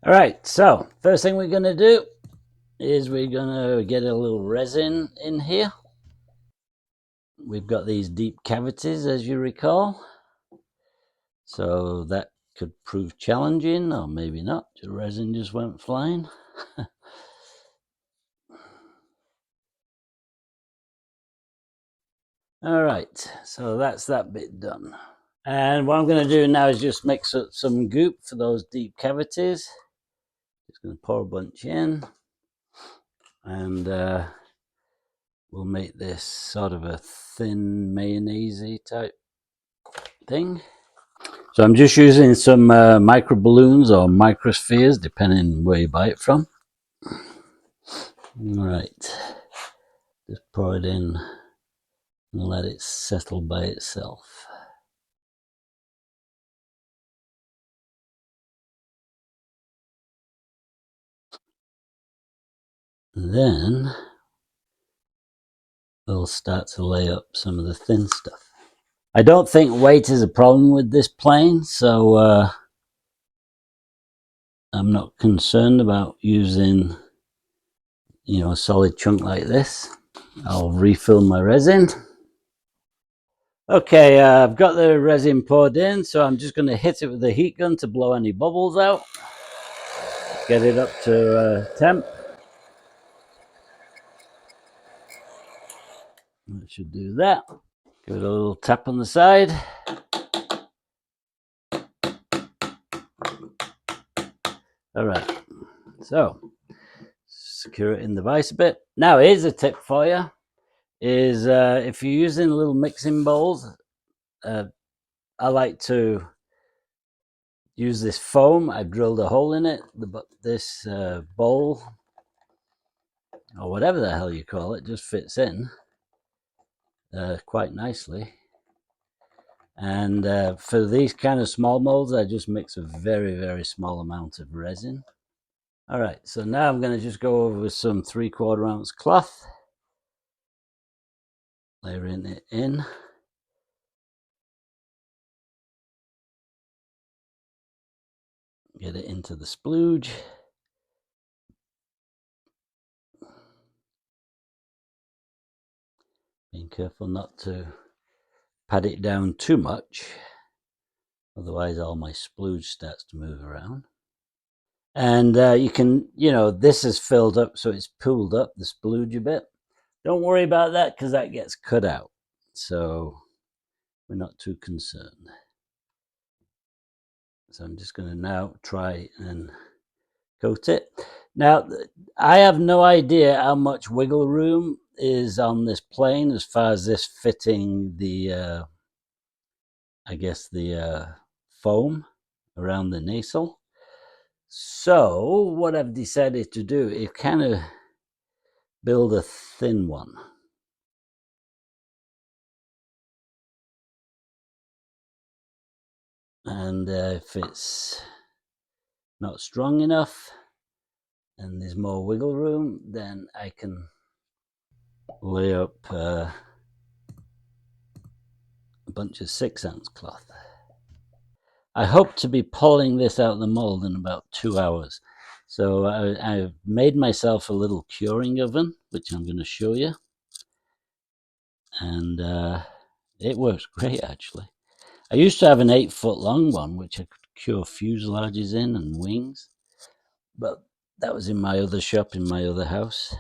All right, so first thing we're going to do is we're going to get a little resin in here. We've got these deep cavities, as you recall, so that could prove challenging, or maybe not. The resin just went flying. All right, so that's that bit done. And what I'm going to do now is just mix up some goop for those deep cavities. Just going to pour a bunch in, and we'll make this sort of a thin mayonnaise-y type thing. So I'm just using some micro balloons or microspheres, depending where you buy it from. All right, just pour it in and let it settle by itself. And then we'll start to lay up some of the thin stuff. I don't think weight is a problem with this plane, so I'm not concerned about using, a solid chunk like this. I'll refill my resin. Okay, I've got the resin poured in, so I'm just going to hit it with the heat gun to blow any bubbles out. Get it up to temp. That should do that. Give it a little tap on the side. All right, so secure it in the vise a bit. Now here's a tip for you, is if you're using little mixing bowls, I like to use this foam. I drilled a hole in it, but this bowl, or whatever the hell you call it, just fits in quite nicely. And for these kind of small molds, I just mix a very, very small amount of resin. All right, so now I'm going to just go over with some 3/4 ounce cloth, layering it in. Get it into the splooge. Being careful not to pat it down too much, otherwise all my splooge starts to move around. And you can, this is filled up, so it's pulled up the splooge a bit. Don't worry about that, because that gets cut out, so we're not too concerned. So I'm just going to now try and coat it. Now, I have no idea how much wiggle room is on this plane as far as this fitting the, I guess, the foam around the nacelle. So what I've decided to do is kind of build a thin one. And if it's not strong enough and there's more wiggle room, then I can lay up a bunch of 6-ounce cloth. I hope to be pulling this out of the mold in about 2 hours. So I've made myself a little curing oven, which I'm going to show you. And it works great, actually. I used to have an 8-foot long one, which I could cure fuselages in and wings. But that was in my other shop, in my other house.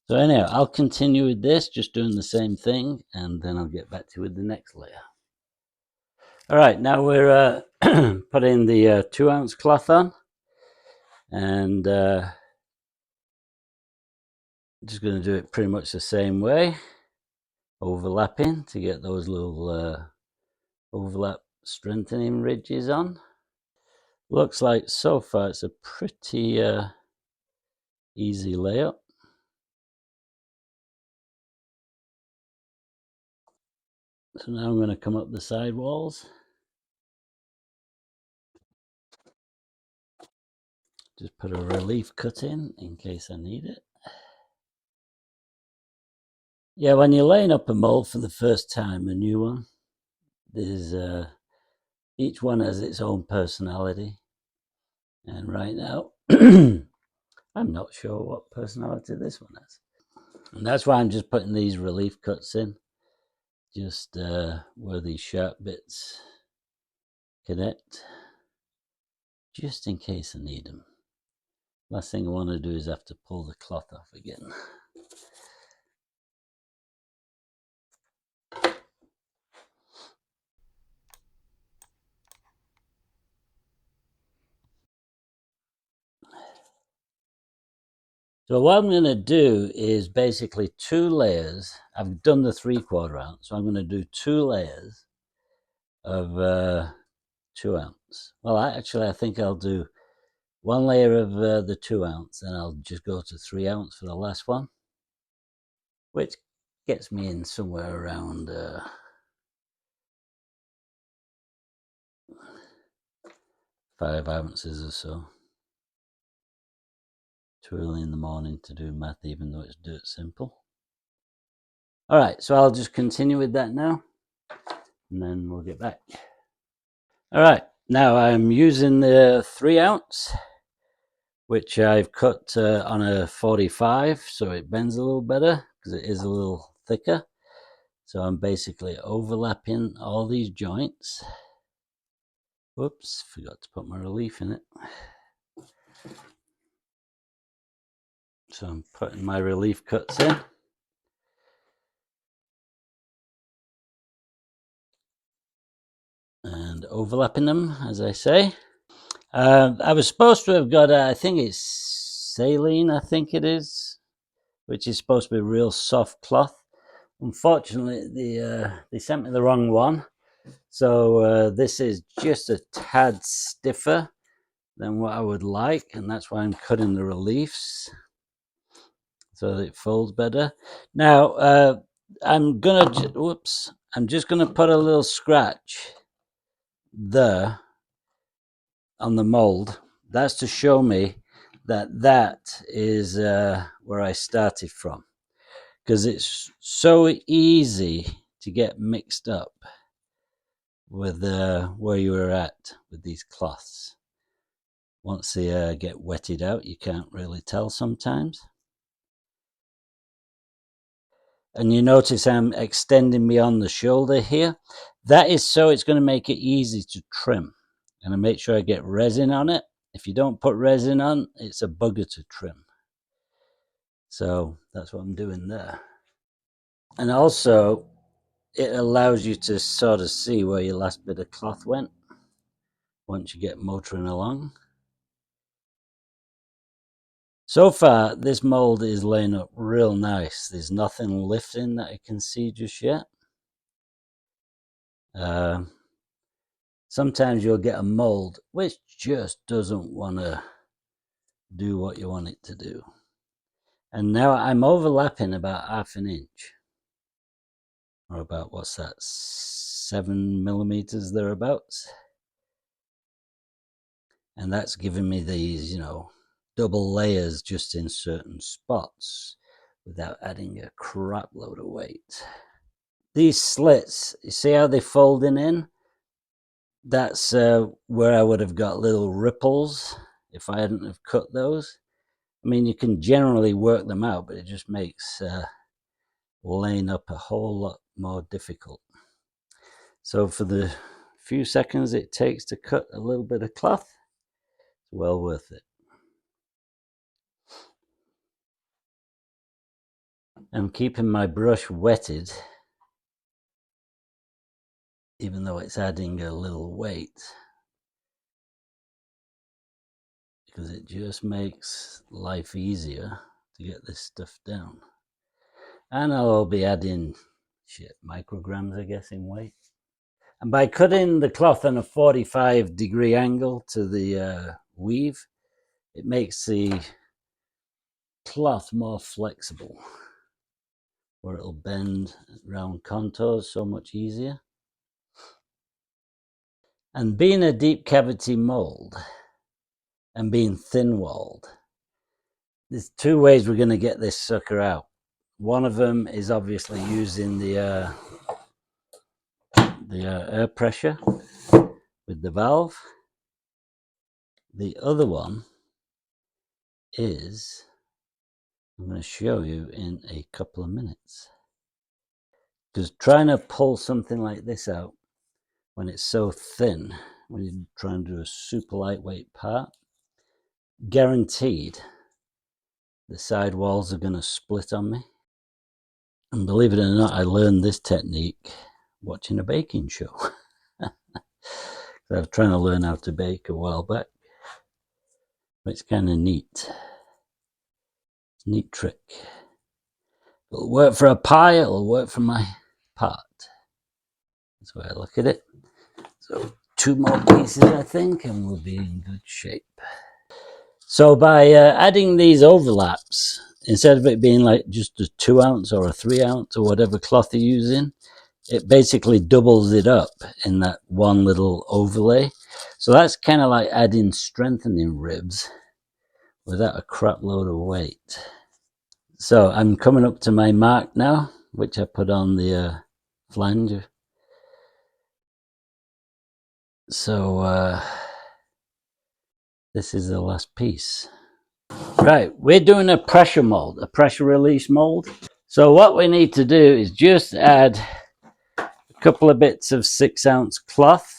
So anyhow, I'll continue with this, just doing the same thing, and then I'll get back to you with the next layer. All right, now we're putting the 2-ounce cloth on, and just going to do it pretty much the same way, overlapping to get those little overlap strengthening ridges on. Looks like so far it's a pretty easy layup. So now I'm going to come up the side walls. Just put a relief cut in case I need it. Yeah, when you're laying up a mold for the first time, a new one, there's each one has its own personality, And right now, I'm not sure what personality this one has. And that's why I'm just putting these relief cuts in, just where these sharp bits connect, just in case I need them. Last thing I want to do is have to pull the cloth off again. So what I'm going to do is basically 2 layers. I've done the 3/4 ounce, so I'm going to do 2 layers of 2 ounce. Well, I think I'll do 1 layer of the 2 ounce, and I'll just go to 3 ounce for the last one, which gets me in somewhere around 5 ounces or so. Too early in the morning to do math, even though it's dirt simple. All right, so I'll just continue with that now, and then we'll get back. All right, now I'm using the 3 ounce, which I've cut on a 45, so it bends a little better because it is a little thicker. So I'm basically overlapping all these joints. Whoops, forgot to put my relief in it. So I'm putting my relief cuts in. And overlapping them, as I say. I was supposed to have got, I think it's saline, I think it is, which is supposed to be real soft cloth. Unfortunately, they sent me the wrong one. So this is just a tad stiffer than what I would like, and that's why I'm cutting the reliefs so that it folds better. Now, I'm just gonna put a little scratch there on the mold. That's to show me that that is where I started from, because it's so easy to get mixed up with where you were at with these cloths. Once they get wetted out, you can't really tell sometimes. And you notice I'm extending beyond the shoulder here. That is so it's going to make it easy to trim. And I make sure I get resin on it. If you don't put resin on, it's a bugger to trim. So that's what I'm doing there. And also, it allows you to sort of see where your last bit of cloth went once you get motoring along. So far, this mold is laying up real nice. There's nothing lifting that I can see just yet. Sometimes you'll get a mold which just doesn't want to do what you want it to do. And now I'm overlapping about 1/2 inch, or about, what's that, 7 millimeters thereabouts. And that's giving me these, double layers just in certain spots without adding a crap load of weight. These slits, you see how they're folding in? That's where I would have got little ripples if I hadn't have cut those. I mean, you can generally work them out, but it just makes laying up a whole lot more difficult. So for the few seconds it takes to cut a little bit of cloth, it's well worth it. I'm keeping my brush wetted, even though it's adding a little weight, because it just makes life easier to get this stuff down. And I'll be adding micrograms, I guess, in weight. And by cutting the cloth on a 45-degree angle to the weave, it makes the cloth more flexible, where it'll bend around contours so much easier. And being a deep cavity mold and being thin walled, there's 2 ways we're going to get this sucker out. One of them is obviously using the air pressure with the valve. The other one is, I'm going to show you in a couple of minutes. Because trying to pull something like this out when it's so thin, when you're trying to do a super lightweight part, guaranteed the side walls are going to split on me. And believe it or not, I learned this technique watching a baking show. I was trying to learn how to bake a while back. But it's kind of neat. It's a neat trick. It'll work for a pie, it'll work for my pot. That's the way I look at it. So 2 more pieces, I think, and we'll be in good shape. So by adding these overlaps, instead of it being like just a 2 ounce or a 3 ounce or whatever cloth you're using, it basically doubles it up in that one little overlay. So that's kind of like adding strengthening ribs without a crap load of weight. So I'm coming up to my mark now, which I put on the flange. So this is the last piece. Right, we're doing a pressure mold, a pressure release mold. So what we need to do is just add a couple of bits of 6 ounce cloth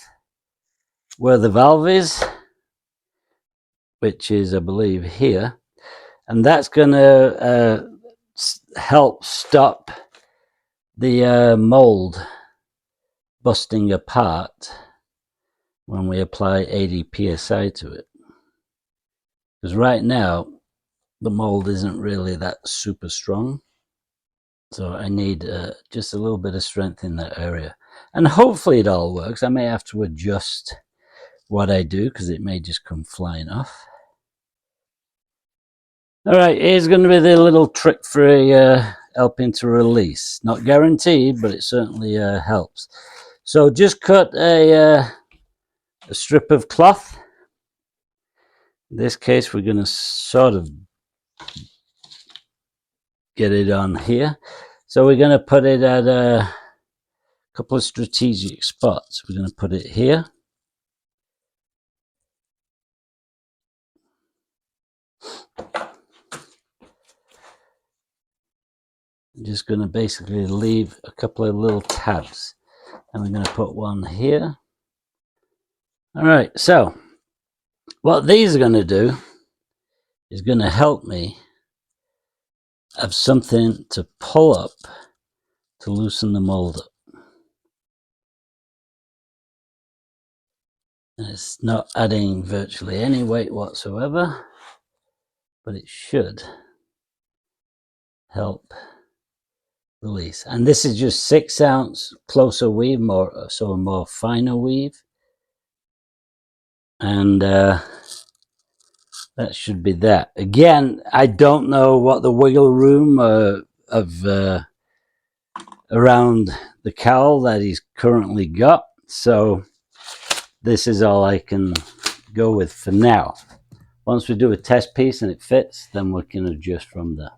where the valve is, which is, I believe, here. And that's going to help stop the mold busting apart when we apply 80 psi to it. Because right now, the mold isn't really that super strong. So I need just a little bit of strength in that area. And hopefully it all works. I may have to adjust what I do because it may just come flying off. All right, here's going to be the little trick for helping to release. Not guaranteed, but it certainly helps. So just cut a strip of cloth. In this case, we're going to sort of get it on here. So we're going to put it at a couple of strategic spots. We're going to put it here. I'm just going to basically leave a couple of little tabs. And we're going to put one here. All right, so what these are going to do is going to help me have something to pull up to loosen the mold up. And it's not adding virtually any weight whatsoever, but it should help release. And this is just 6 ounce closer weave, so a more finer weave. And that should be that. Again, I don't know what the wiggle room around the cowl that he's currently got. So this is all I can go with for now. Once we do a test piece and it fits, then we can adjust from there.